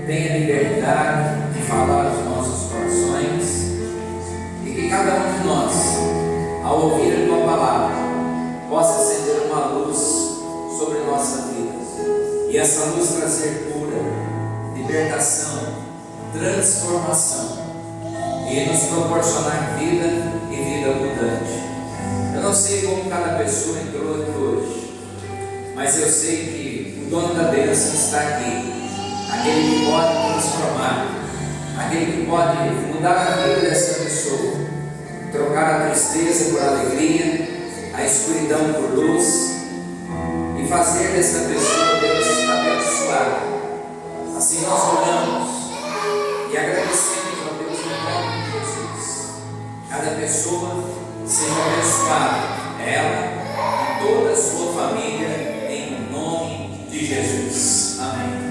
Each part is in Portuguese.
tenha liberdade de falar aos nossos corações e que cada um de nós, ao ouvir a Tua palavra, possa acender uma luz sobre nossa vida e essa luz trazer cura, libertação, transformação e nos proporcionar vida e vida abundante. Eu não sei como cada pessoa entrou aqui hoje, mas eu sei que o dono da bênção está aqui, aquele que pode transformar, aquele que pode mudar a vida dessa pessoa, trocar a tristeza por alegria, a escuridão por luz e fazer dessa pessoa, Deus, abençoada. Assim nós oramos e agradecemos a Deus no nome de Jesus. Cada pessoa seja abençoada, ela e toda a sua família, em nome de Jesus. Amém.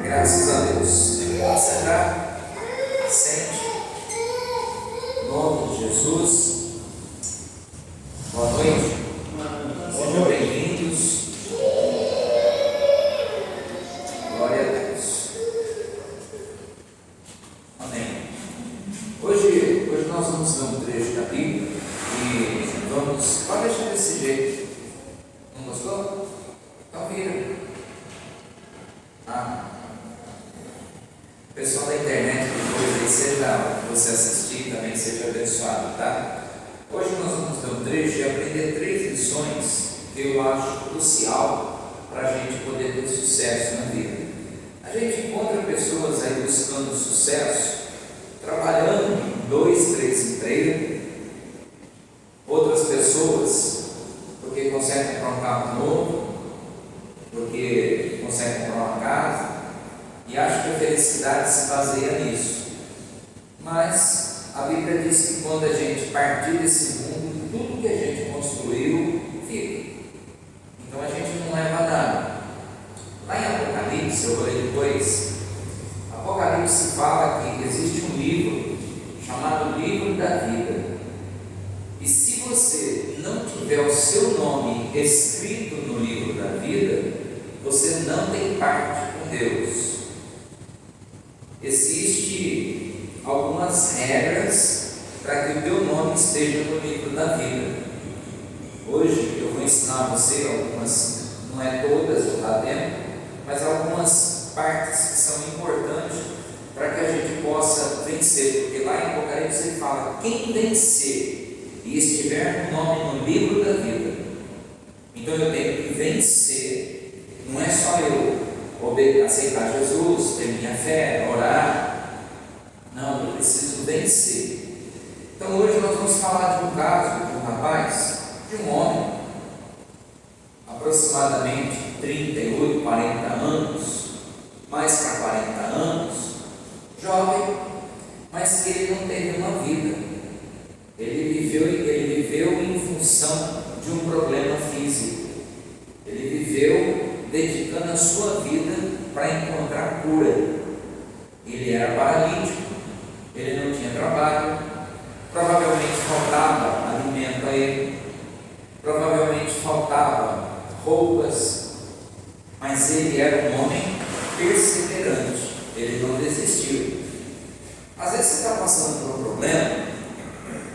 Graças a Deus. Pode sentar, sente, em nome de Jesus. Boa noite, sejam bem-vindos. Glória a Deus. Amém. Hoje nós vamos ler um trecho da Bíblia e pode deixar desse jeito. Não gostou? Então vira. O pessoal da internet, depois aí, seja você assistir, também seja abençoado, tá? Hoje nós vamos ler um trecho e aprender 3 lições que eu acho crucial para a gente poder ter sucesso na vida. A gente encontra pessoas aí buscando sucesso, trabalhando em 2, 3 empregos. Outras pessoas, porque conseguem comprar um carro novo, porque conseguem comprar uma casa, e acho que a felicidade se baseia nisso. Mas a Bíblia diz que quando a gente partir desse mundo, tudo que a gente construiu fica. Então a gente não leva nada. Lá em Apocalipse, eu vou ler depois, Apocalipse fala que existe um livro chamado Livro da Vida. E se você não tiver o seu nome escrito no livro da vida, você não tem parte com Deus. Existem algumas regras para que o teu nome esteja no livro da vida. Hoje eu vou ensinar a você algumas, não é todas lá dentro, mas algumas partes que são importantes para que a gente possa vencer. Porque lá em Apocalipse ele fala: quem vencer e estiver no nome no livro da vida. Então eu tenho que vencer. Não é só eu aceitar Jesus, ter minha fé, orar. Não, eu preciso vencer. Então hoje nós vamos falar de um caso de um rapaz, de um homem, aproximadamente 38, 40 anos, mais para 40 anos, jovem, mas que ele não teve uma vida. Ele viveu em função de um problema físico. Ele viveu dedicando a sua vida para encontrar cura. Ele era paralítico, ele não tinha trabalho, provavelmente faltava alimento a ele, provavelmente faltava roupas, mas ele era um homem perseverante, ele não desistiu. Às vezes você está passando por um problema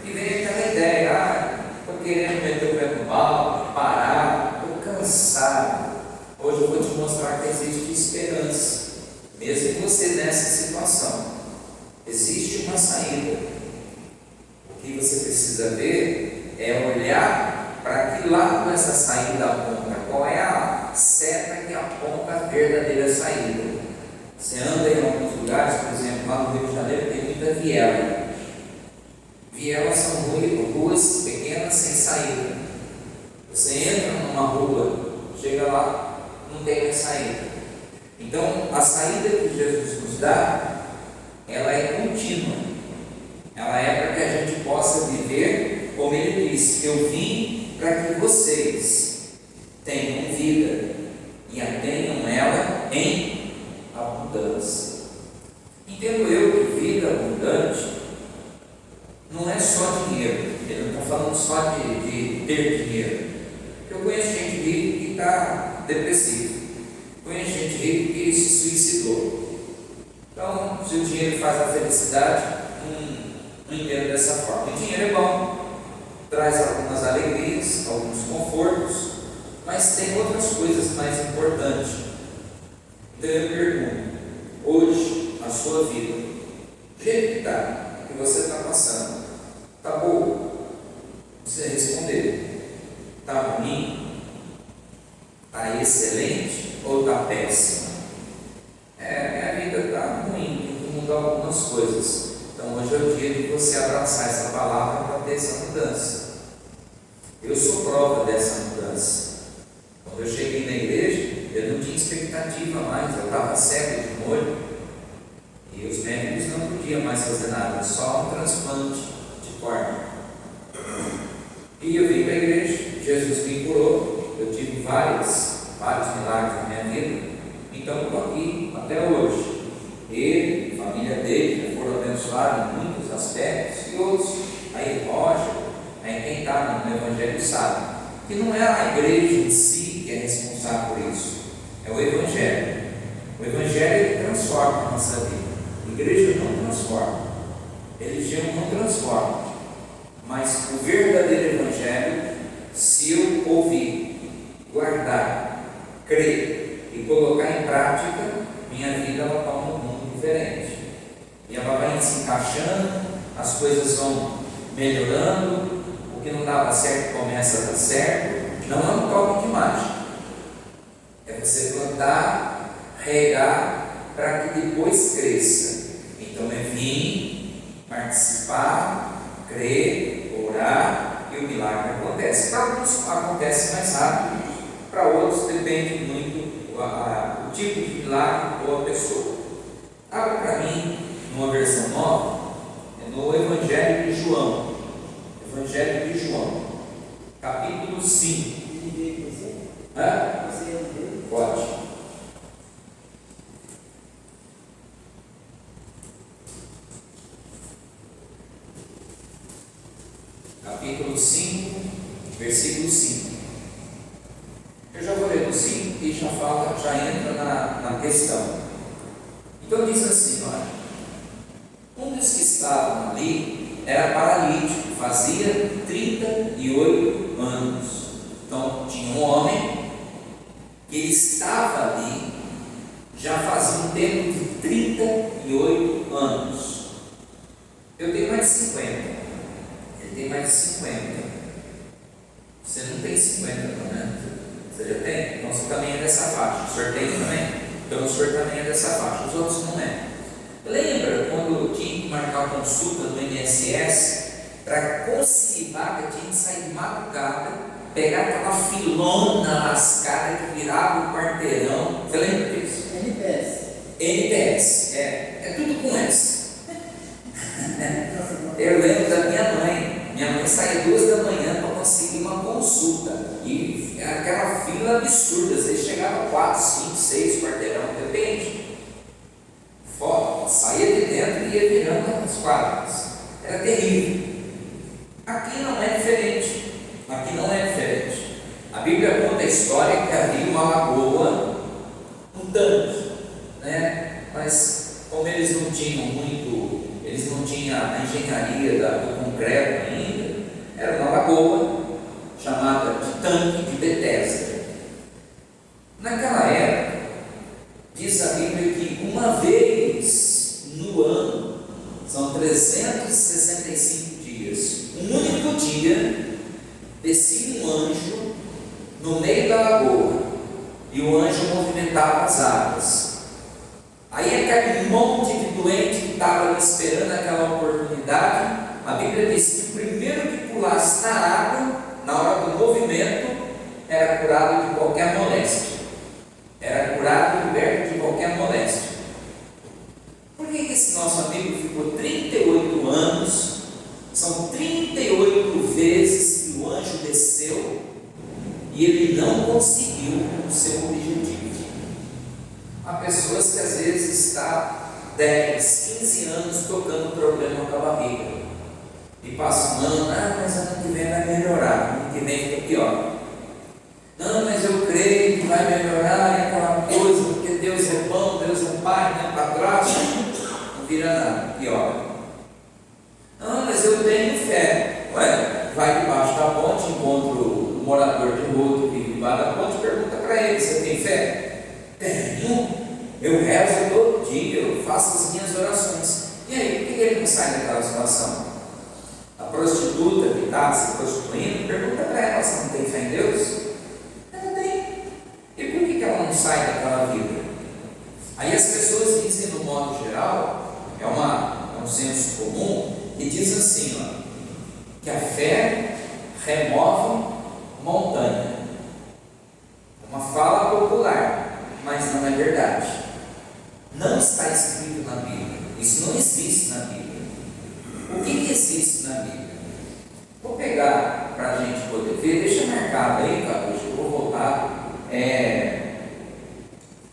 e vem aquela ideia: estou querendo meter o pé no balde, parar, estou cansado. Hoje eu vou te mostrar que existe esperança, mesmo você nessa situação. Existe uma saída. O que você precisa ver é olhar para que lado essa saída aponta, qual é a seta que aponta a verdadeira saída. Você anda em alguns lugares, por exemplo, lá no Rio de Janeiro tem muita viela. Vielas são ruas pequenas sem saída. Você entra numa rua, chega lá, não tem mais saída. Então a saída que Jesus nos dá, ela é contínua. Ela é para que a gente possa viver, como ele disse: eu vim para que vocês tenham vida e a tenham ela em abundância. Entendo eu que vida abundante não é só dinheiro. Ele não está falando só de ter dinheiro. Eu conheço gente rica que está depressivo, conheço gente rica que se suicidou. se o dinheiro faz a felicidade, não entendo dessa forma. O dinheiro é bom, traz algumas alegrias, alguns confortos, mas tem outras coisas mais importantes. Então eu pergunto, hoje, a sua vida, do jeito que está, que você está passando, está boa? Você respondeu, está ruim? Está excelente ou está péssima? Minha vida está ruim, tem que mudar algumas coisas. Então hoje é o dia de você abraçar essa palavra para ter essa mudança. Eu sou prova dessa mudança. Quando eu cheguei na igreja, eu não tinha expectativa mais, eu estava cego de molho e os médicos não podiam mais fazer nada, só um transplante de córnea. E eu vim para a igreja, Jesus me curou, eu tive vários milagres na minha vida, então eu estou aqui até hoje. Ele, a família dele, já foram abençoados em muitos aspectos, e outros, aí Roger, aí quem está no Evangelho sabe, que não é a igreja em si que é responsável por isso, é o Evangelho. O Evangelho ele transforma a nossa vida, a igreja não transforma, a religião não transforma, mas o verdadeiro Evangelho, se eu ouvir, guardar, crer e colocar em prática, minha vida ela toma um rumo diferente, e ela vai se encaixando, as coisas vão melhorando, o que não dava certo começa a dar certo. Não é um toque de mágica, é você plantar, regar, para que depois cresça. Então é vir, participar, crer, orar, e o milagre acontece. Para alguns acontece mais rápido, para outros depende muito o tipo de milagre ou a pessoa. Abra para mim, numa versão nova, no Evangelho de João. Evangelho de João, capítulo 5. Pode. Capítulo 5, versículo 5. Eu já vou ler o 5 e já entra na questão. Então diz assim, olha, um dos que estavam ali era paralítico, fazia 38 anos. Então tinha um homem que estava ali já fazia um tempo de 38 anos. Eu tenho mais de 50, ele tem mais de 50. Você não tem 50, não, né? Você já tem? Então você também é dessa faixa. O senhor tem também? Então o senhor também é dessa faixa, os outros não é. Lembra quando tinha que marcar consulta no INSS para conseguir vaga, tinha que sair de madrugada, pegar aquela filona lascada que virava o quarteirão? Você lembra disso? NPS, é tudo com S. Eu lembro da minha mãe. Minha mãe saía 2 da manhã para conseguir uma consulta, e aquela fila absurda, às vezes chegava 4, 5, 6 quarteirão, depende. Fora, saía de dentro e ia virando as quadras. Era terrível. Aqui não é diferente. Aqui não é diferente. A Bíblia conta a história que havia uma lagoa, um tanque, né? Mas como eles não tinham a engenharia do concreto ainda, era uma lagoa chamada de Tanque de Betesda. Naquela época, diz a Bíblia que uma vez no ano, são 365 dias, um único dia, descia um anjo no meio da lagoa, e o anjo movimentava as águas. Aí aquele monte de doente que estava ali esperando aquela oportunidade, a Bíblia diz que o primeiro que pulasse na água, na hora do movimento, era curado de qualquer moléstia. Era curado e liberto de qualquer moléstia. Por que esse nosso amigo ficou 38 anos? São 38 vezes que o anjo desceu e ele não conseguiu o seu objetivo. Há pessoas que às vezes estão 10, 15 anos tocando problema com a barriga, e passa um ano, mas ano que vem vai melhorar, ano que vem fica pior. Não, mas eu creio que vai melhorar, e aquela coisa, porque Deus é bom, Deus é Pai, não é padrasto, não errado se prostituindo, pergunta para ela se ela não tem fé em Deus. Ela tem. E por que ela não sai daquela vida? Aí as pessoas dizem, no modo geral, é um senso comum, que diz assim, ó, que a fé remove montanha. Uma fala popular, mas não é verdade. Não está escrito na Bíblia. Isso não existe na Bíblia. O que existe na Bíblia? Vou pegar para a gente poder ver, deixa marcado aí, cara, hoje eu vou voltar.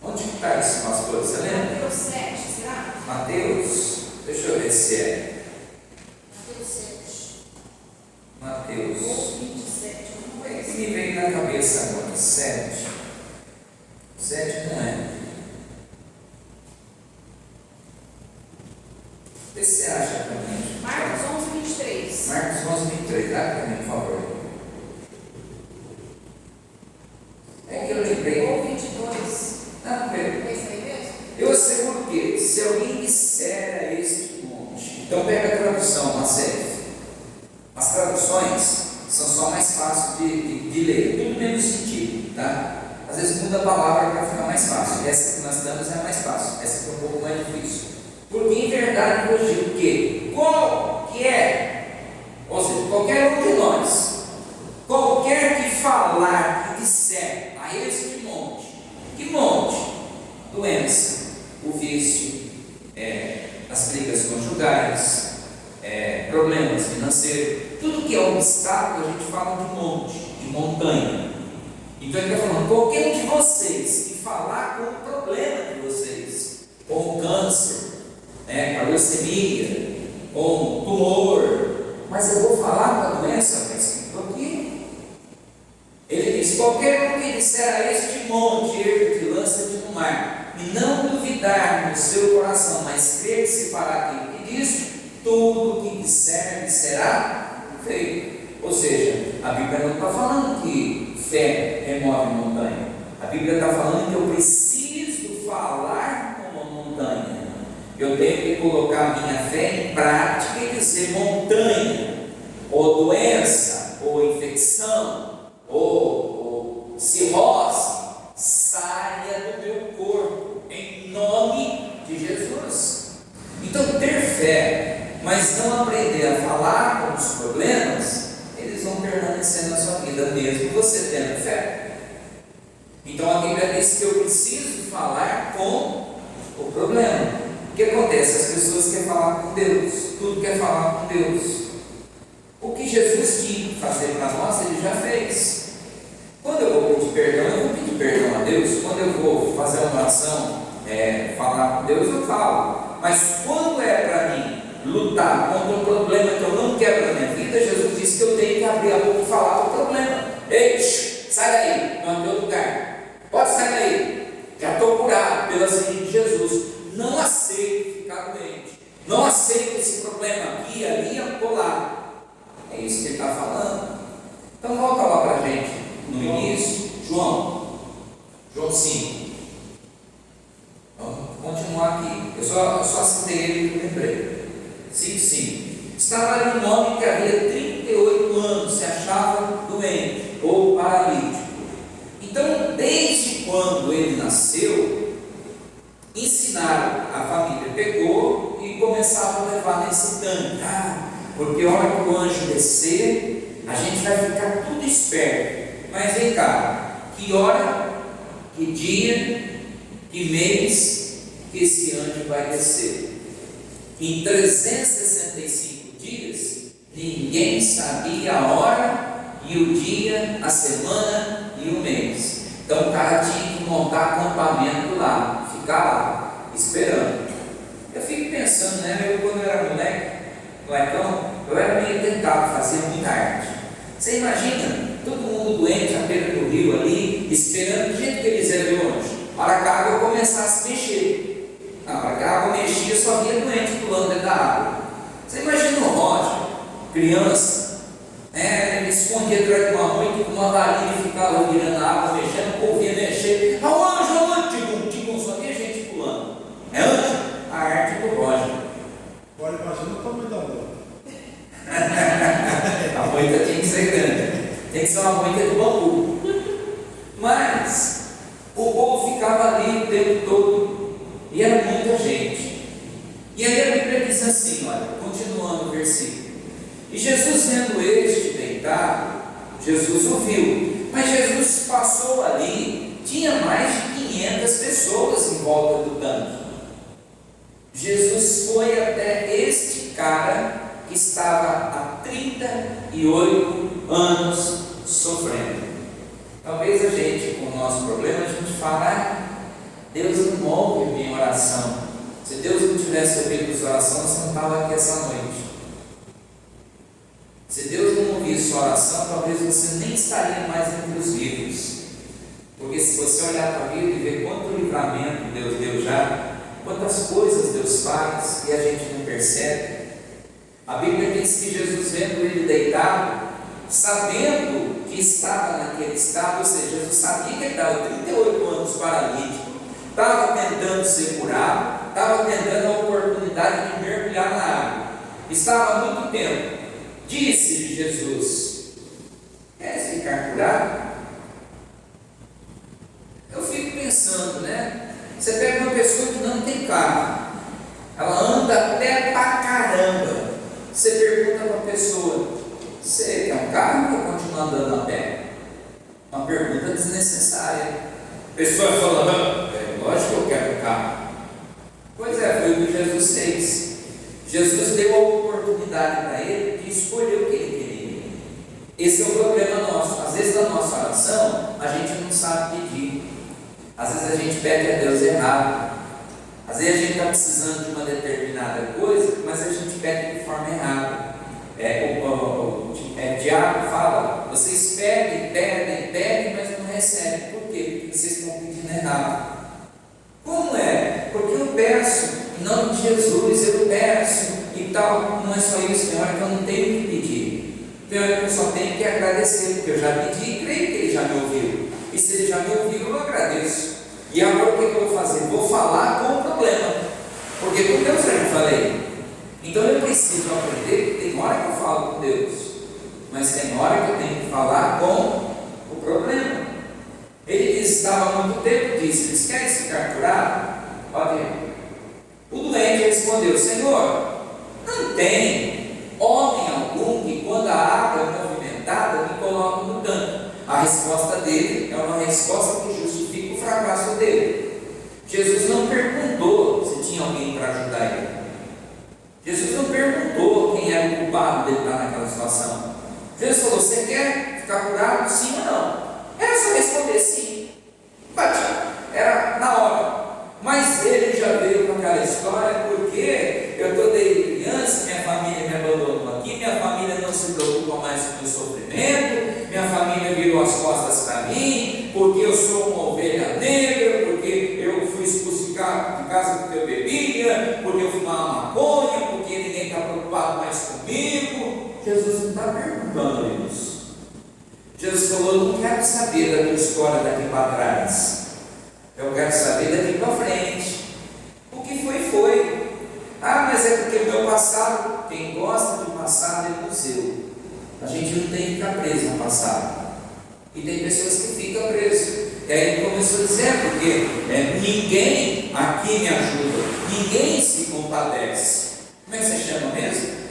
Onde que está esse pastor? Você lembra? Mateus 7, será? Mateus, deixa eu ver se é. Mateus 7. Mateus. Ou 27, alguma O coisa que assim. me veio na cabeça agora? 7. 7 não é. Vê se você acha para mim. Marcos 11, 23. Marcos 11, 23. Dá para mim, por favor. É que eu lembrei. Ou 22. Não, pera. É isso aí mesmo? Eu asseguro que, se alguém disser a este monte, então pega a tradução, Macef. As traduções são só mais fáceis de ler, tudo menos sentido, tá? Às vezes muda a palavra para ficar mais fácil. Essa que nós damos é mais fácil, essa que é um pouco mais difícil. Porque em verdade eu digo que qualquer, ou seja, qualquer um de nós, qualquer que falar, que disser a este monte, que monte? Doença, o vício, as brigas conjugais, problemas financeiros, tudo que é obstáculo a gente fala de monte, de montanha. Então ele está falando, qualquer um de vocês que falar com o problema de vocês, com o câncer, com a leucemia, com o tumor, mas eu vou falar com a doença, está escrito aqui. Ele diz, qualquer um que disser a este monte, ergue-te, lança-te no mar, e não duvidar no seu coração, mas crer que se fará aquilo que diz, tudo o que disser será feito. Ou seja, a Bíblia não está falando que fé remove montanha. A Bíblia está falando que eu preciso falar como uma montanha. Eu tenho que colocar a minha fé em prática e dizer montanha, ou doença, ou infecção, ou cirrose, saia do meu corpo, em nome de Jesus. Então, ter fé, mas não aprender a falar com os problemas, eles vão permanecer na sua vida, mesmo você tendo fé. Então, a Bíblia diz que eu preciso falar com o problema. O que acontece? As pessoas querem falar com Deus, tudo quer falar com Deus. O que Jesus tinha que fazer para nós, Ele já fez. Quando eu vou pedir perdão, eu vou pedir perdão a Deus. Quando eu vou fazer uma oração, falar com Deus, eu falo. Mas quando é para mim lutar contra um problema que eu não quero na minha vida, Jesus disse que eu tenho que abrir a boca e falar do problema. Ei, sai daí, não é teu lugar. Pode sair daí. Já estou curado pela sangue de Jesus. Não aceito ficar doente. Não aceito esse problema aqui, ali, acolá. É isso que ele está falando. Então volta lá para a gente no início, João 5. Vamos continuar aqui. Eu só citei ele que eu lembrei. 5:5. Estava ali um homem que havia 38 anos, se achava doente ou paralítico. Então, desde quando ele nasceu, ensinaram, a família pegou e começava a levar nesse tanque. Porque a hora que o anjo descer, a gente vai ficar tudo esperto. Mas vem cá, que hora, que dia, que mês que esse anjo vai descer? Em 365 dias, ninguém sabia a hora e o dia, a semana e o mês. Então o cara tinha que montar acampamento lá, ficar lá, esperando. Eu fico pensando, eu quando eu era molecão, eu era meio tentado, fazia muita arte. Você imagina, todo mundo doente à beira do rio ali, esperando do jeito que eles iam ver longe. A hora que a água começasse a mexer. Na hora que a água mexia, só via doente pulando dentro da água. Você imagina o Roger, criança, ele escondia atrás de uma moita com uma varinha e ficava virando a água, mexendo, o povo vinha mexer. Ao anjo, tigum, só via gente pulando. É anjo? A arte do Roger. Agora imagina o tamanho da moita. A moita tem que ser grande, tem que ser uma moita do bambu. Mas o povo ficava ali o tempo todo, e era muita gente. E aí a Bíblia diz assim, olha, continuando o versículo: e Jesus, vendo este deitado, Jesus o viu, mas Jesus passou ali, tinha mais de 500 pessoas em volta do tanque. Jesus foi até este cara que estava há 38 anos sofrendo. Talvez a gente, com o nosso problema, a gente fala: Deus não ouve minha oração. Se Deus não tivesse ouvido sua oração, você não estava aqui essa noite. Se Deus não ouvisse sua oração, talvez você nem estaria mais entre os vivos. Porque se você olhar para a vida e ver quanto livramento Deus deu já, quantas coisas Deus faz e a gente não percebe. A Bíblia diz que Jesus, vendo ele deitado, sabendo que estava naquele estado, ou seja, Jesus sabia que ele estava 38 anos paralítico, estava tentando ser curado, estava tentando a oportunidade de mergulhar na água, estava há muito tempo. Disse-lhe Jesus: queres ficar curado? Eu fico pensando, né? Você pega uma pessoa que não tem carro, ela anda a pé pra caramba. Você pergunta para a pessoa: você quer um carro ou continua andando a pé? Uma pergunta desnecessária. A pessoa fala: lógico que eu quero um carro. Pois é, foi o que Jesus fez. Jesus deu a oportunidade para ele de escolher o que ele queria. Esse é o problema nosso. Às vezes na nossa oração a gente não sabe pedir. Às vezes a gente pede a Deus errado. Às vezes a gente está precisando de uma determinada coisa, mas a gente pede de forma errada. Tiago fala: vocês pedem, mas não recebem. Por quê? Porque vocês estão pedindo errado. Como é? Porque eu peço em nome de Jesus, eu peço e tal. Não é só isso, tem hora que eu não tenho que pedir, tem hora que eu só tenho que agradecer, porque eu já pedi e creio que Ele já me ouviu, e se Ele já me ouviu, eu agradeço. E agora o que eu vou fazer? Vou falar com o problema, porque com Deus eu já falei. Então eu preciso aprender que tem hora que eu falo com Deus, mas tem hora que eu tenho que falar com o problema. Ele estava há muito tempo, disse: eles querem ficar curados? Pode ir. O doente respondeu: Senhor, não tem homem algum que, quando a água é movimentada, me coloque no tanque. A resposta dele é uma resposta que justifica o fracasso dele. Jesus não perguntou se tinha alguém para ajudar ele. Jesus não perguntou quem era o culpado dele estar naquela situação. Jesus falou: você quer ficar curado? Sim ou não? Era só responder sim. Era na hora. Mas ele já veio com aquela história: porque eu estou desde criança, minha família me abandonou aqui, minha família não se preocupa mais com o meu sofrimento, minha família virou as costas para mim, porque eu sou uma ovelha negra, porque eu fui expulso de casa porque eu bebia, porque eu fumava maconha, porque ninguém está preocupado mais comigo. Jesus não está perguntando isso. Jesus falou: eu não quero saber da tua história daqui para trás, eu quero saber daqui para frente. O que foi. Mas é porque o meu passado, quem gosta de passado é museu. A gente não tem que ficar preso no passado. E tem pessoas que ficam presas. E aí ele começou a dizer: porque ninguém aqui me ajuda, ninguém se compadece. Como é que você chama mesmo?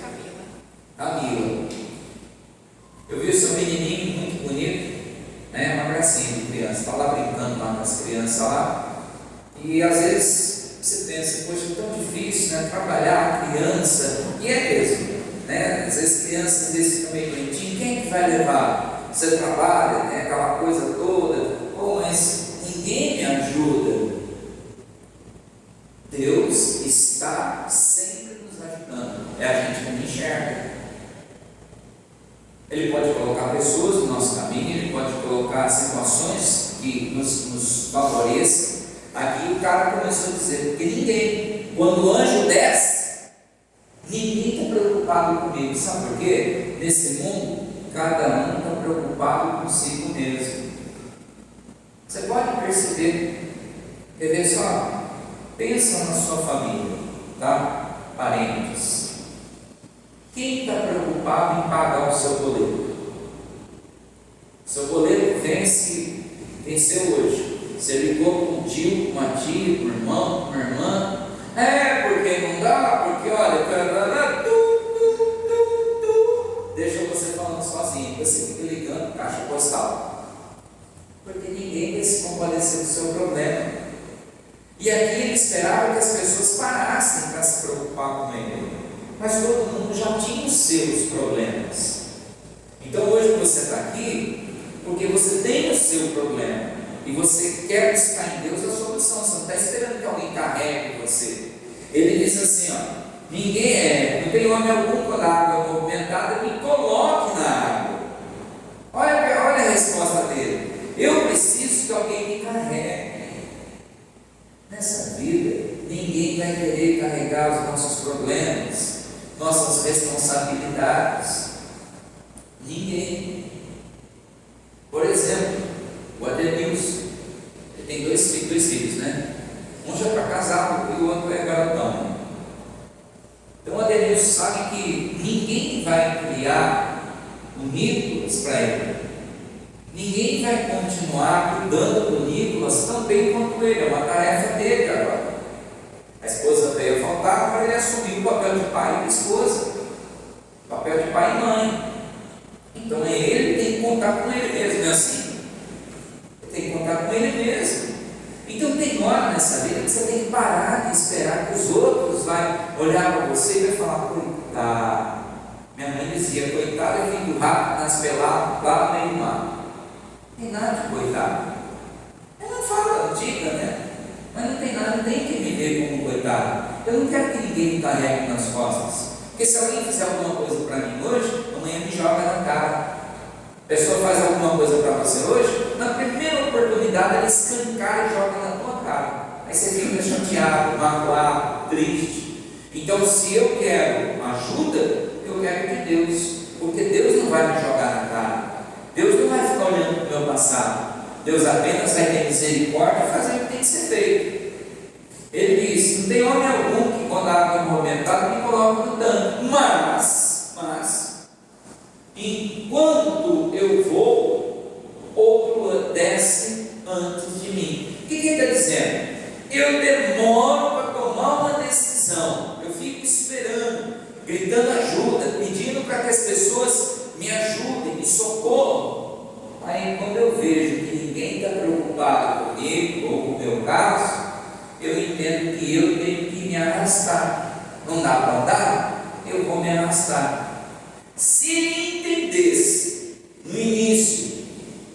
Camila. Eu vi o seu menininho muito bonito, né? Uma gracinha de criança, está lá brincando lá com as crianças lá. E às vezes você pensa: poxa, é tão difícil, né? Trabalhar a criança. E é mesmo, né? Às vezes crianças às vezes ficam meio doentinhas. Quem é que vai levar? Você trabalha, né? Aquela coisa toda. Mas ninguém me ajuda. Deus está sempre nos ajudando. É a gente que não enxerga. Ele pode colocar pessoas no nosso caminho, ele pode colocar situações que nos favoreçam. Aqui o cara começou a dizer: porque ninguém, quando o anjo desce, ninguém está preocupado comigo. Sabe por quê? Nesse mundo, cada um está preocupado consigo mesmo. Você pode perceber, quer ver só? Pensa na sua família, tá? Parentes. Quem está preocupado em pagar o seu boleto? Seu boleto venceu hoje. Você ligou para um tio, uma tia, um irmão, uma irmã. Porque não dá, porque olha, deixa você falando sozinho, você fica ligando caixa postal. Porque ninguém vai se compadecer do seu problema. E aqui ele esperava que as pessoas parassem para se preocupar com ele. Mas todo mundo já tinha os seus problemas. Então hoje você está aqui porque você tem o seu problema e você quer buscar em Deus a solução. Você não está esperando que alguém carregue você. Ele diz assim, não tem homem algum quando a água é movimentada, me coloque na água. Olha a resposta dele. Eu preciso que alguém me carregue. Nessa vida, ninguém vai querer carregar os nossos problemas, nossas responsabilidades. Ninguém. Por exemplo, o Adenilson, ele tem dois filhos, né? Um já está casado e o outro é garotão. Então o Adenilson sabe que ninguém vai criar o Nicolas para ele. Ninguém vai continuar cuidando do Nicolas tão bem quanto ele. É uma tarefa dele agora. A esposa veio a faltar para ele assumir o papel de pai e de esposa, o papel de pai e mãe. Então ele tem que contar com ele mesmo, não é assim? Ele tem que contar com ele mesmo. Então tem hora nessa vida que você tem que parar de esperar que os outros vão olhar para você e vai falar, coitado. Minha mãe dizia, coitado é filho do rato, nasce pelado lá no meio do mar. Não tem nada de coitado. Ela fala antiga, né? Mas não tem nada, não tem que viver como coitado. Eu não quero que ninguém me carregue nas costas. Porque se alguém fizer alguma coisa para mim hoje, amanhã me joga na cara. A pessoa faz alguma coisa para você hoje, na primeira oportunidade ela escancara e joga na tua cara. Aí você fica chateado, magoado, triste. Então, se eu quero ajuda, eu quero de Deus. Porque Deus não vai me jogar na cara. Deus não vai ficar olhando para o meu passado. Deus apenas vai ter misericórdia e fazer o que tem que ser feito. Ele diz, não tem homem algum que quando a água é movimentada me coloca no tanque. Mas, enquanto eu vou, outro desce antes de mim. O que ele está dizendo? Eu demoro para tomar uma decisão. Eu fico esperando, gritando ajuda, pedindo para que as pessoas me ajudem, me socorram. Aí quando eu vejo que ninguém está preocupado comigo ou com o meu caso, eu entendo que eu tenho que me arrastar. Não dá para andar? Eu vou me arrastar. Se ele entendesse no início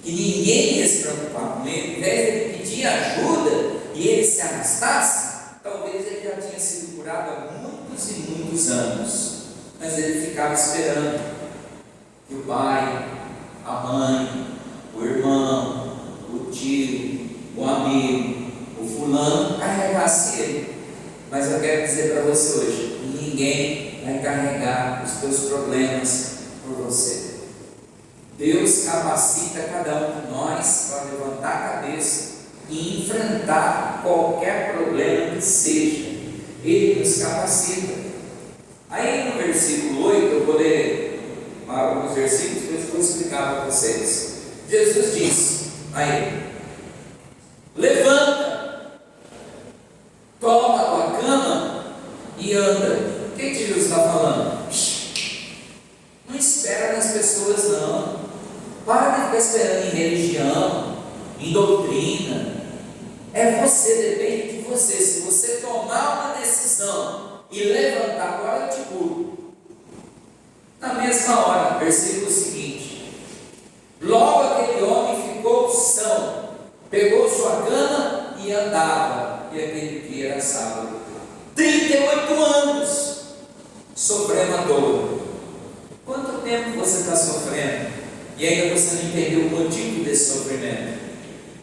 que ninguém ia se preocupar com ele, ao invés de ele pedir ajuda e ele se arrastasse, talvez ele já tinha sido curado há muitos e muitos anos. Mas ele ficava esperando que o pai, a mãe, o irmão, o tio, o amigo, o fulano carregasse ele. Mas eu quero dizer para você hoje, ninguém vai carregar os teus problemas por você. Deus capacita cada um de nós para levantar a cabeça e enfrentar qualquer problema que seja. Ele nos capacita. Aí no versículo 8, eu vou ler alguns versículos, depois eu vou explicar para vocês. Jesus disse a ele: levanta, toma a tua cama e anda. O que Jesus está falando? Não espera nas pessoas, não. Para de ficar esperando em religião, em doutrina. É você, depende de você. Se você tomar uma decisão e levantar, agora eu te curo. Na mesma hora, versículo seguinte: logo aquele homem ficou são, pegou sua cama e andava. E aquele dia era sábado. 38 anos sofrendo a dor. Quanto tempo você está sofrendo e ainda você não entendeu o motivo desse sofrimento?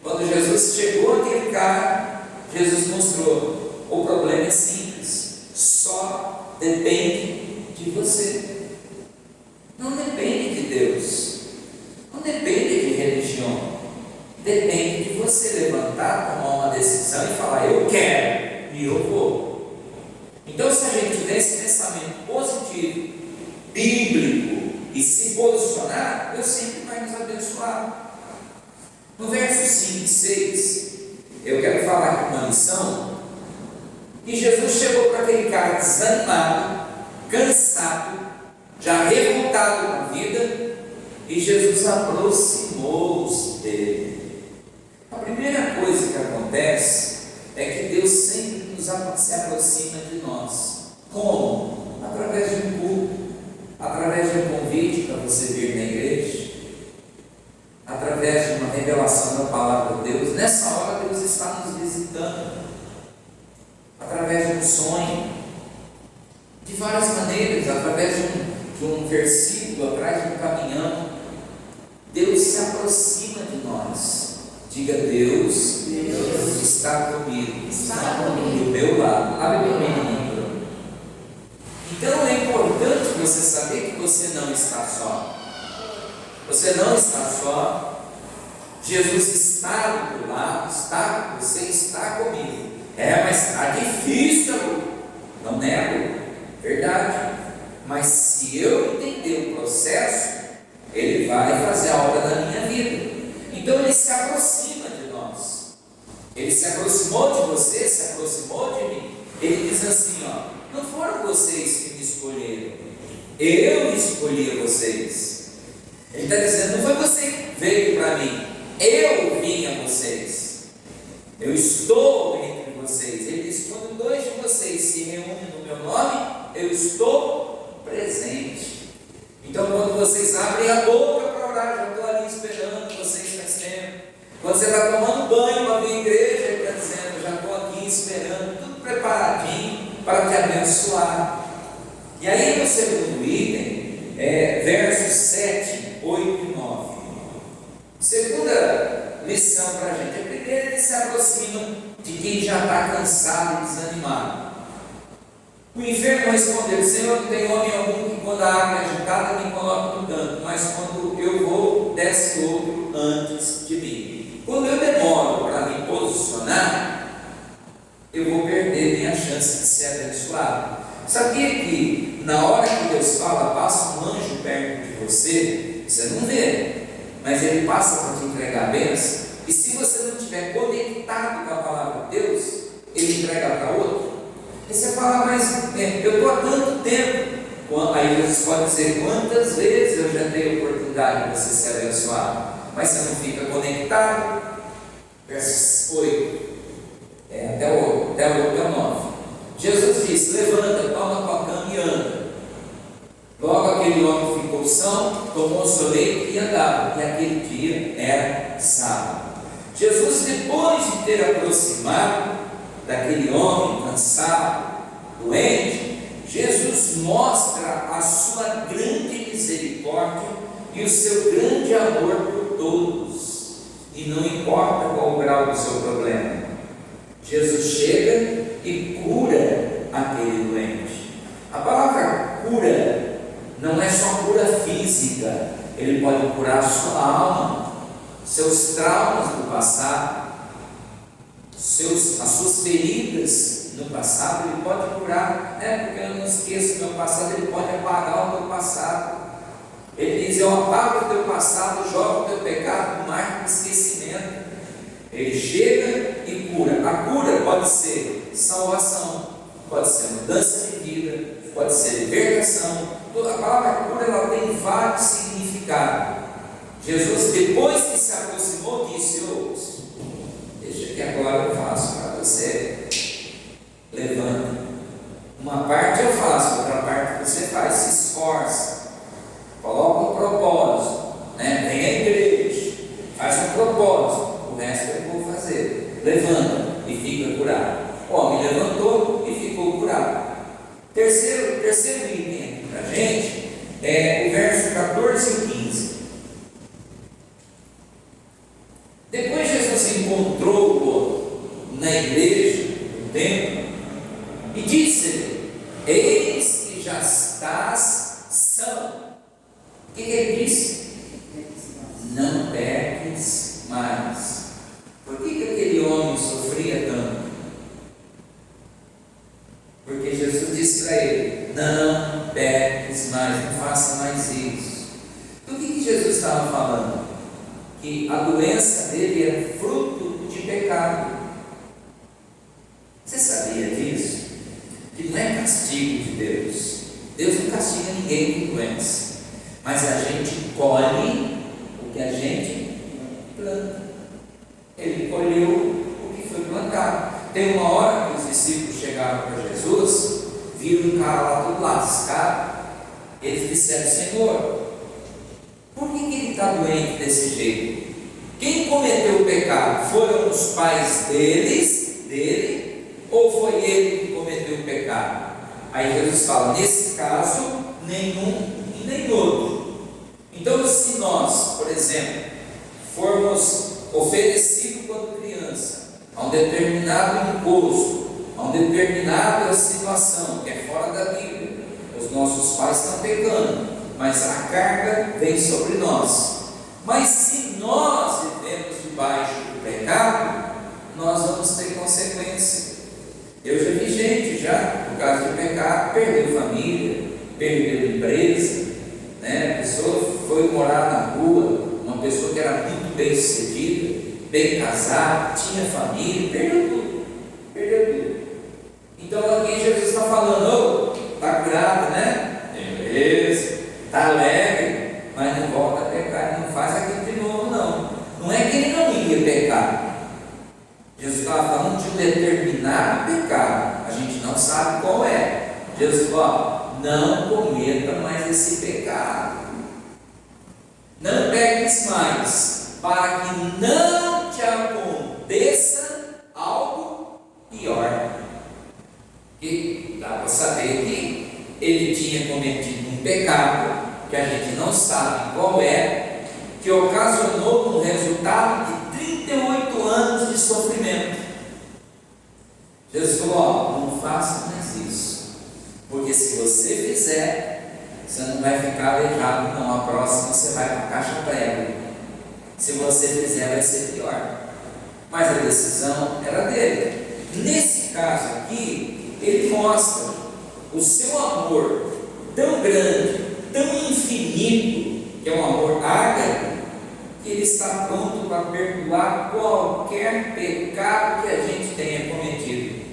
Quando Jesus chegou àquele cara, Jesus mostrou: o problema é simples, só depende de você. Não depende de Deus, não depende de religião, depende de você levantar, tomar uma decisão e falar: eu quero e eu vou. Então, se a gente tiver esse pensamento positivo, bíblico, e se posicionar, Deus sempre vai nos abençoar. No verso 5 e 6, eu quero falar aqui uma lição, que Jesus chegou para aquele cara desanimado, cansado, já revoltado com a vida, e Jesus aproximou-se dele. A primeira coisa que acontece é que Deus sempre se aproxima de nós. Como? Através de um culto, através de um convite para você vir na igreja, através de uma revelação da palavra de Deus. Nessa hora Deus está nos visitando, através de um sonho, de várias maneiras, através de um versículo, atrás de um caminhão. Deus se aproxima de nós. Diga: Deus está comigo, Está comigo. do meu lado. Abre para mim. Então é importante você saber que você não está só. Você não está só. Jesus está do teu lado, está com você, está comigo. Mas está difícil, não nego, verdade. Mas se eu entender o processo, Ele vai fazer a obra da minha vida. Então Ele se aproxima de nós. Ele se aproximou de você, se aproximou de mim. Ele diz assim: não foram vocês que me escolheram, eu escolhi vocês. Ele está dizendo: não foi você que veio para mim, eu vim a vocês. Eu estou entre vocês. Ele diz: quando dois de vocês se reúnem no meu nome, eu estou presente. Então, quando vocês abrem a boca para orar, já estou ali esperando vocês faz tempo. Quando você está tomando banho para vir à igreja, Ele está dizendo: já estou aqui esperando, tudo preparadinho para te abençoar. E aí, no segundo item, versos 7, 8 e 9. Segunda lição para a gente. A primeira, Ele se aproxima de quem já está cansado e desanimado. O enfermo respondeu: Senhor, não tem homem algum que quando a água é agitada me coloque no canto, mas quando eu vou, desce outro antes de mim. Quando eu demoro para me posicionar, eu vou perder minha chance de ser abençoado. Sabia que na hora que Deus fala, passa um anjo perto de você, você não vê, mas ele passa para te entregar a bênção, e se você não estiver conectado com a palavra de Deus, ele entrega para outro. E você fala: mas eu estou há tanto tempo. Aí Jesus pode dizer: quantas vezes eu já dei a oportunidade de você ser abençoado, mas você não fica conectado. Versos 8, até o 9. Jesus disse: levanta, toma tua cama e anda. Logo aquele homem ficou são, tomou o seu leito e andava. E aquele dia era sábado. Jesus, depois de ter aproximado daquele homem cansado, doente, Jesus mostra a sua grande misericórdia e o seu grande amor por todos, e não importa qual o grau do seu problema. Jesus chega e cura aquele doente. A palavra cura não é só cura física, Ele pode curar a sua alma, seus traumas do passado, as suas feridas no passado. Ele pode curar, porque eu não esqueço do meu passado. Ele pode apagar o teu passado. Ele diz: eu apago o teu passado, jogo o teu pecado no mar do esquecimento. Ele chega e cura. A cura pode ser salvação, pode ser mudança de vida, pode ser libertação. A palavra cura, ela tem vários significados. Jesus, depois que se aproximou, disse: deixa que agora eu faço para você. Levanta. Uma parte eu faço, outra parte você faz. Se esforça, coloca um propósito, vem à igreja, faz um propósito, o resto eu vou fazer. Levanta e fica curado. O homem levantou e ficou curado. Terceiro item aqui para a gente é o verso 14 e 15. Depois Jesus encontrou na igreja, no templo, e disse-lhe: eis que já estás são. O que ele disse? Não peques mais. Por que aquele homem sofria tanto? Porque Jesus disse para ele: não peques mais, não faça mais isso. Do que Jesus estava falando? que a doença dele era fruto de pecado. Você sabia disso? Que não é castigo de Deus. Deus não castiga ninguém com doença, mas a gente colhe o que a gente planta. Ele colheu o que foi plantado. Tem uma hora que os discípulos chegaram para Jesus, viram um cara lá todo lascado. Eles disseram: Senhor, por que ele está doente desse jeito? Quem cometeu o pecado? Foram os pais dele, ou foi ele que cometeu o pecado? Aí Jesus fala: nesse caso, nenhum e nem outro. Então, se nós, por exemplo, formos oferecidos quando criança a um determinado imposto, a um determinada situação que é fora da Bíblia, os nossos pais estão pecando, mas a carga vem sobre nós. Mas se nós vivemos debaixo do pecado, nós vamos ter consequência. Eu já vi gente, por causa do pecado, perdeu família, perdeu empresa, né? A pessoa foi morar na rua, uma pessoa que era muito bem sucedida, bem casada, tinha família, perdeu tudo. Então aqui Jesus está falando: está curado, né? Beleza, está alegre, mas não volta a pecar, não faz aquilo de novo, não. Não é que ele não ia pecar. Jesus estava falando de um determinado pecado, a gente não sabe qual é. Jesus falou: não cometa mais esse pecado, não peques mais, para que não te aconteça algo pior. E dá para saber que ele tinha cometido um pecado, que a gente não sabe qual é, que ocasionou um resultado de 38 anos de sofrimento. Jesus falou: não faça mais isso, porque se você fizer, você não vai ficar aleijado, não. A próxima você vai para a caixa prego. Se você fizer, vai ser pior. Mas a decisão era dele. Nesse caso aqui, ele mostra o seu amor tão grande, tão infinito, que é um amor ágape, que ele está pronto para perdoar qualquer pecado que a gente tenha cometido.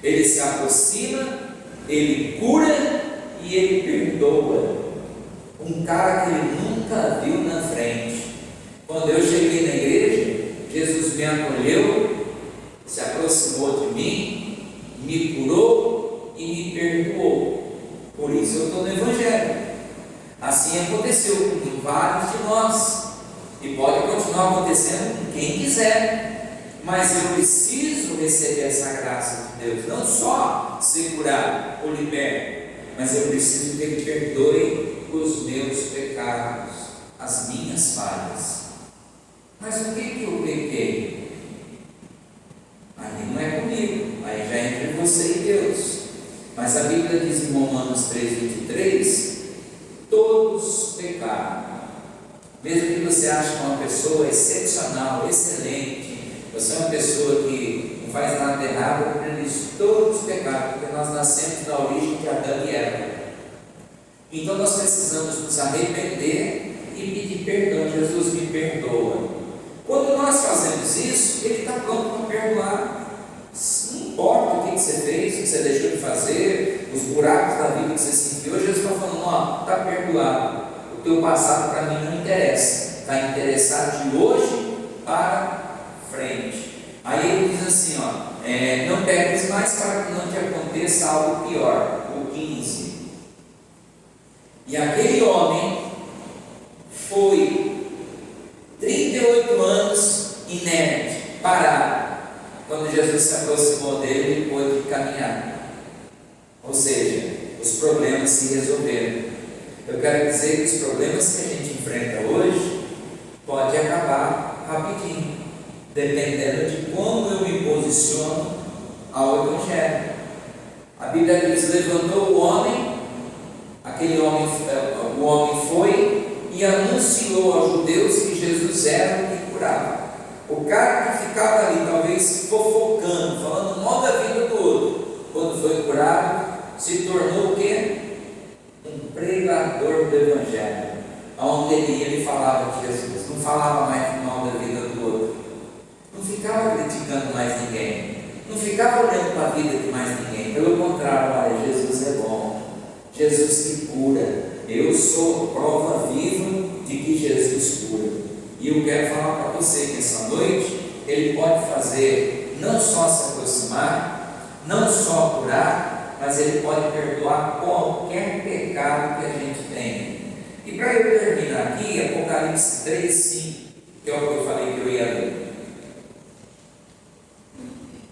Ele se aproxima, ele cura e ele perdoa. Um cara que ele nunca viu na frente. Quando eu cheguei na igreja, Jesus me acolheu, se aproximou de mim, me curou e me perdoou. Por isso eu estou no Evangelho. Assim aconteceu com vários de nós, e pode continuar acontecendo com quem quiser, mas eu preciso receber essa graça de Deus, não só ser curado ou liberto, mas eu preciso que Ele perdoe os meus pecados, as minhas falhas. Mas o que eu pequei? Aí não é comigo, aí já é entre você e Deus. Mas a Bíblia diz em Romanos 3,23: todos pecaram. Mesmo que você ache uma pessoa excepcional, excelente, você é uma pessoa que não faz nada de errado, ele diz: todos pecaram, porque nós nascemos da origem de Adão e Eva. Então nós precisamos nos arrepender e pedir perdão. Jesus, me perdoa. Quando nós fazemos isso, Ele está pronto para perdoar. Não importa o que você fez, o que você deixou de fazer, os buracos da vida que você se enfiou, Jesus está falando: está perdoado. O teu passado para mim não interessa, está interessado de hoje para frente. Aí ele diz assim: não peques mais para que não te aconteça algo pior. O 15. E aquele homem foi 38 anos inerte, parado. Quando Jesus se aproximou dele, ele pôde caminhar. Ou seja, os problemas se resolveram. Eu quero dizer que os problemas que a gente enfrenta hoje pode acabar rapidinho, dependendo de como eu me posiciono ao Evangelho. A Bíblia diz: levantou o homem, o homem foi e anunciou aos judeus que Jesus era o que curava. O cara que ficava ali, talvez fofocando, falando mal da vida do outro, quando foi curado, se tornou o quê? Um pregador do Evangelho. Aonde ele ia, ele falava de Jesus, não falava mais mal ficava criticando mais ninguém, não ficava olhando para a vida de mais ninguém. Pelo contrário, olha, Jesus é bom, Jesus que cura. Eu sou prova viva de que Jesus cura. E eu quero falar para você que essa noite Ele pode fazer não só se aproximar, não só curar, mas Ele pode perdoar qualquer pecado que a gente tem. E para eu terminar aqui, Apocalipse 3, 5, que é o que eu falei que eu ia ler.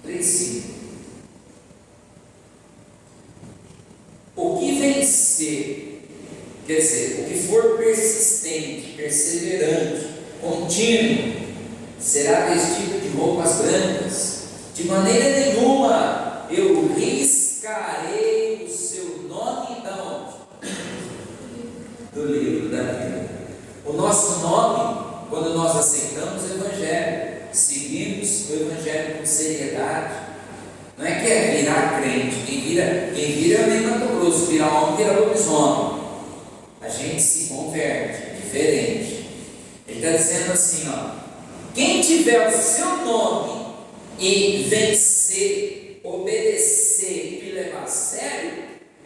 3, 5. O que vencer, quer dizer, o que for persistente, perseverante, contínuo, será vestido de roupas brancas. De maneira nenhuma eu riscarei o seu nome da onde? Do livro da vida. O nosso nome, quando nós aceitamos o Evangelho, seguimos o Evangelho com seriedade, não é que é virar crente. Quem vira é nem Mato Grosso, vira homem, vira lobisomem. A gente se converte, diferente. Ele está dizendo assim, ó, quem tiver o seu nome e vencer, obedecer e levar a sério,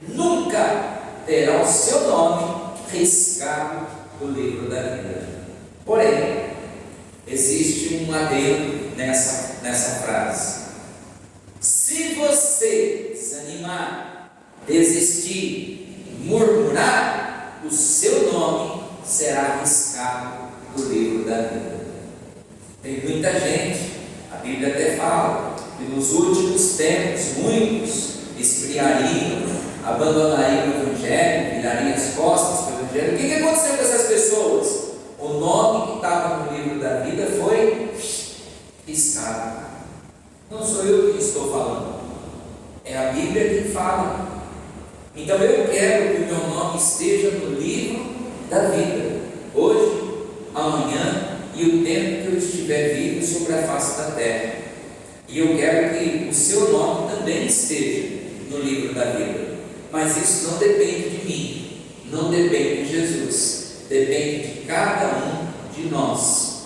nunca terá o seu nome riscado do livro da vida. Porém, existe um adendo nessa frase. Se você desanimar, desistir, murmurar, o seu nome será riscado do livro da vida. Tem muita gente, a Bíblia até fala, que nos últimos tempos muitos esfriariam, abandonariam o Evangelho, virariam as costas para o Evangelho. O que aconteceu com essas pessoas? O nome que estava no livro da vida foi riscado. Não sou eu que estou falando, é a Bíblia que fala. Então eu quero que o meu nome esteja no livro da vida, hoje, amanhã e o tempo que eu estiver vivo sobre a face da terra. E eu quero que o seu nome também esteja no livro da vida. Mas isso não depende de mim, não depende de Jesus, depende de cada um de nós.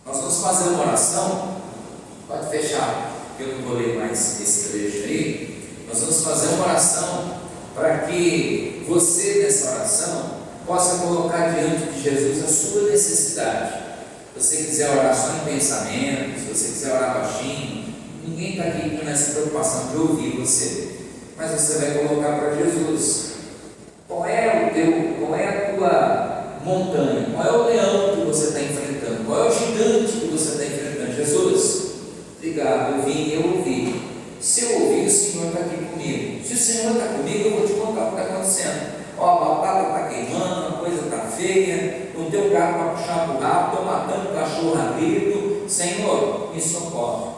Nós vamos fazer uma oração, pode fechar, que eu não vou ler mais esse trecho aí. Nós vamos fazer uma oração para que você, nessa oração, possa colocar diante de Jesus a sua necessidade. Se você quiser orar só em pensamento, se você quiser orar baixinho, ninguém está aqui com essa preocupação de ouvir você, mas você vai colocar para Jesus. Qual é a tua montanha? Qual é o leão que você está enfrentando? Qual é o gigante que você está enfrentando? Jesus, obrigado, eu vim e eu ouvi. Se eu ouvir, o Senhor está aqui comigo. Se o Senhor está comigo, eu vou te contar o que está acontecendo. Ó, a batata está queimando, a coisa está feia, o teu gato vai puxar o rabo, estou matando o cachorro rabido. Senhor, me socorre,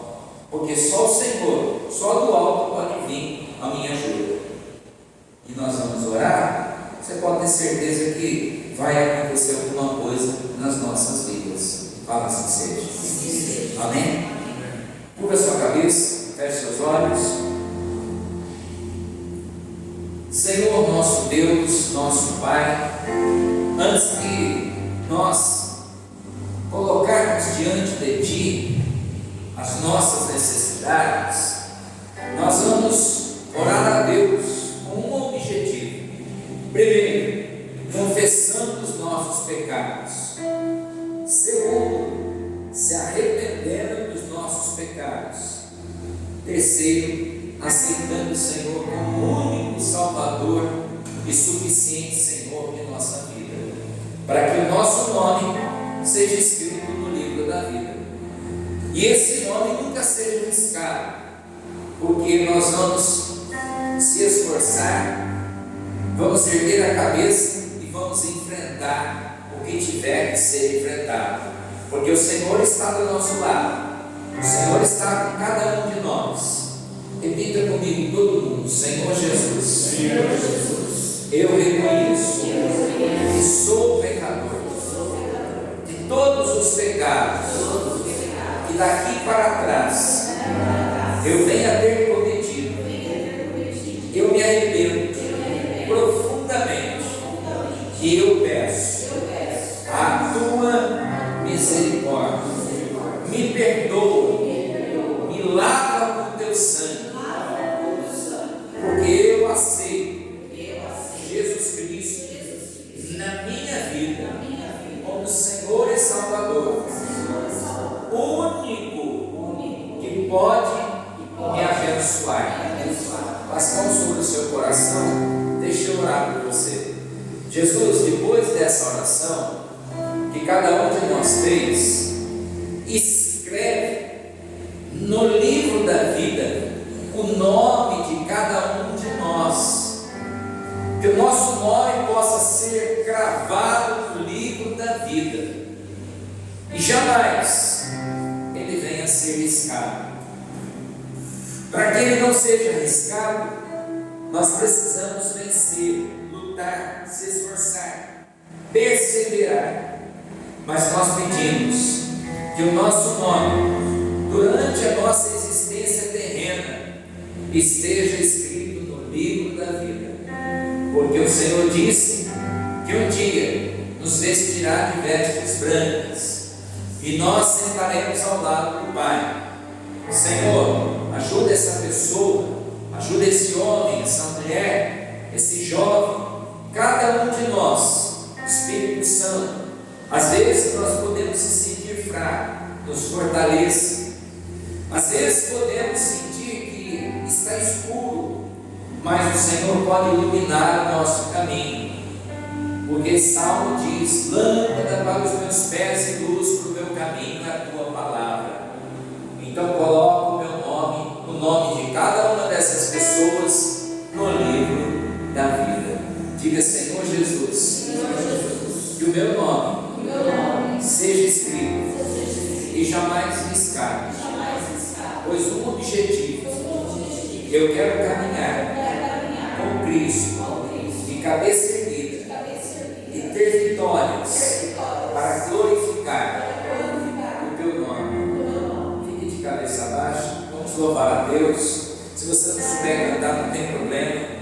porque só o Senhor, só do alto pode vir a minha ajuda. E nós vamos orar. Você pode ter certeza que vai acontecer alguma coisa nas nossas vidas. Fala assim seja. Amém? Curva sua cabeça, feche seus olhos. Senhor nosso Deus, nosso Pai, antes que nós colocarmos diante de Ti as nossas necessidades, nós vamos orar a Deus com um objetivo. Primeiro, confessando os nossos pecados. Segundo, se arrependendo dos nossos pecados. Terceiro, aceitando o Senhor como o único Salvador e suficiente Senhor de nossa vida, para que o nosso nome seja escrito no livro da vida, e esse nome nunca seja riscado, porque nós vamos se esforçar, vamos erguer a cabeça e vamos enfrentar o que tiver que ser enfrentado, porque o Senhor está do nosso lado, o Senhor está com cada um de nós. Repita comigo, todo mundo: Senhor Jesus, Senhor Jesus, eu reconheço que sou pecador, de todos os pecados que daqui para trás eu venho a ter cometido. Eu me arrependo profundamente e eu peço a tua misericórdia. Me perdoa Senhor e Salvador, o único que pode me abençoar. As mãos sobre o seu coração, deixa eu orar por você. Jesus, depois dessa oração, que cada um de nós fez, escreve no livro da vida o nome de cada um de nós, que o nosso nome possa ser gravado no livro da vida e jamais ele venha a ser riscado. Para que ele não seja riscado, nós precisamos vencer, lutar, se esforçar, perseverar. Mas nós pedimos que o nosso nome, durante a nossa existência terrena, esteja escrito no livro da vida, porque o Senhor disse que um dia nos vestirá de vestes brancas e nós sentaremos ao lado do Pai. Senhor, ajuda essa pessoa, ajuda esse homem, essa mulher, esse jovem, cada um de nós, Espírito Santo. Às vezes nós podemos se sentir fracos, nos fortaleça. Às vezes podemos sentir que está escuro, mas o Senhor pode iluminar o nosso caminho, porque Salmo diz: lâmpada para os meus pés e luz para o meu caminho é a tua palavra. Então coloca o meu nome, o nome de cada uma dessas pessoas no livro da vida. Diga: Senhor Jesus, que o meu nome seja escrito e jamais riscado, pois um objetivo: eu quero caminhar com Cristo, de cabeça erguida, e ter vitórias para glorificar o teu nome. Fique de cabeça baixa, vamos louvar a Deus. Se você não souber cantar, não tem problema.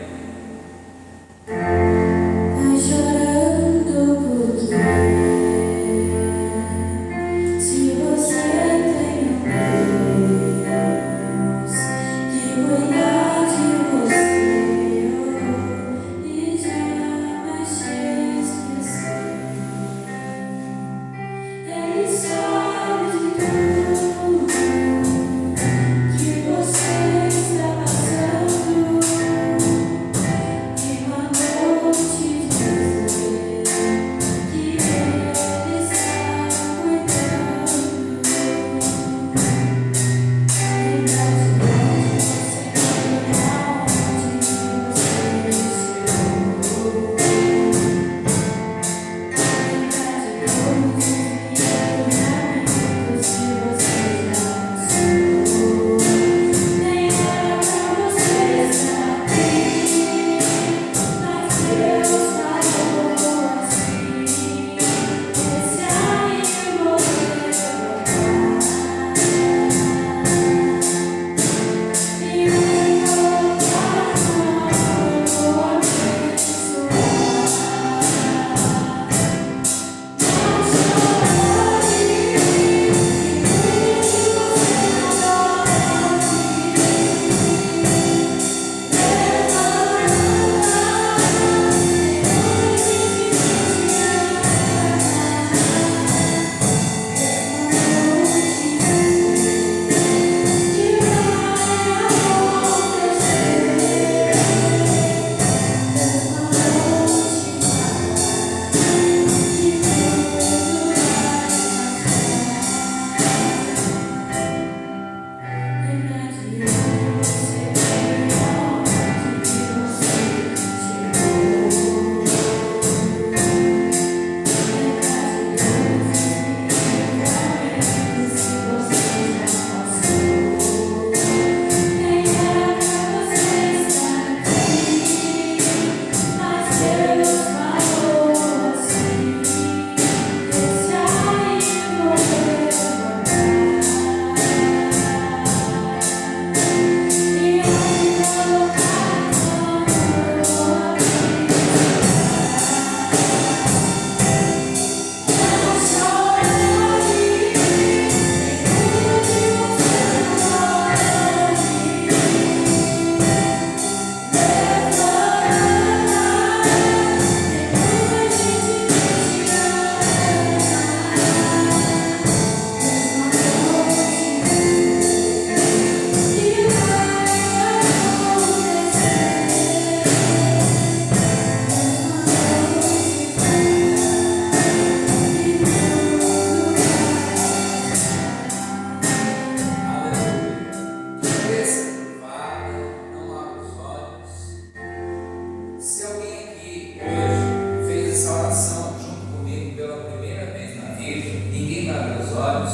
olhos,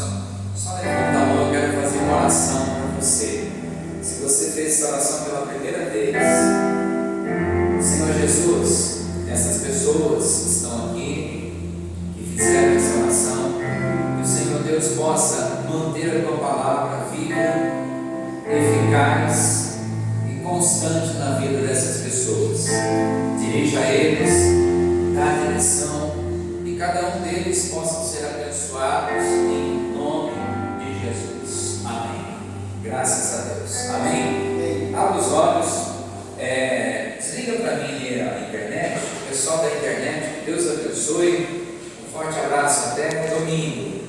só levanta a mão, eu quero fazer uma oração para você. Se você fez essa oração pela primeira vez, Senhor Jesus, essas pessoas que estão aqui, que fizeram essa oração, que o Senhor Deus possa manter a tua palavra viva, eficaz e constante na vida dessas pessoas. Dirija a eles, dá a direção, e cada um deles possam ser abençoados em nome de Jesus. Amém. Graças a Deus. Amém. Abra os olhos. Desliga para mim a internet. Pessoal da internet, Deus abençoe. Um forte abraço. Até domingo.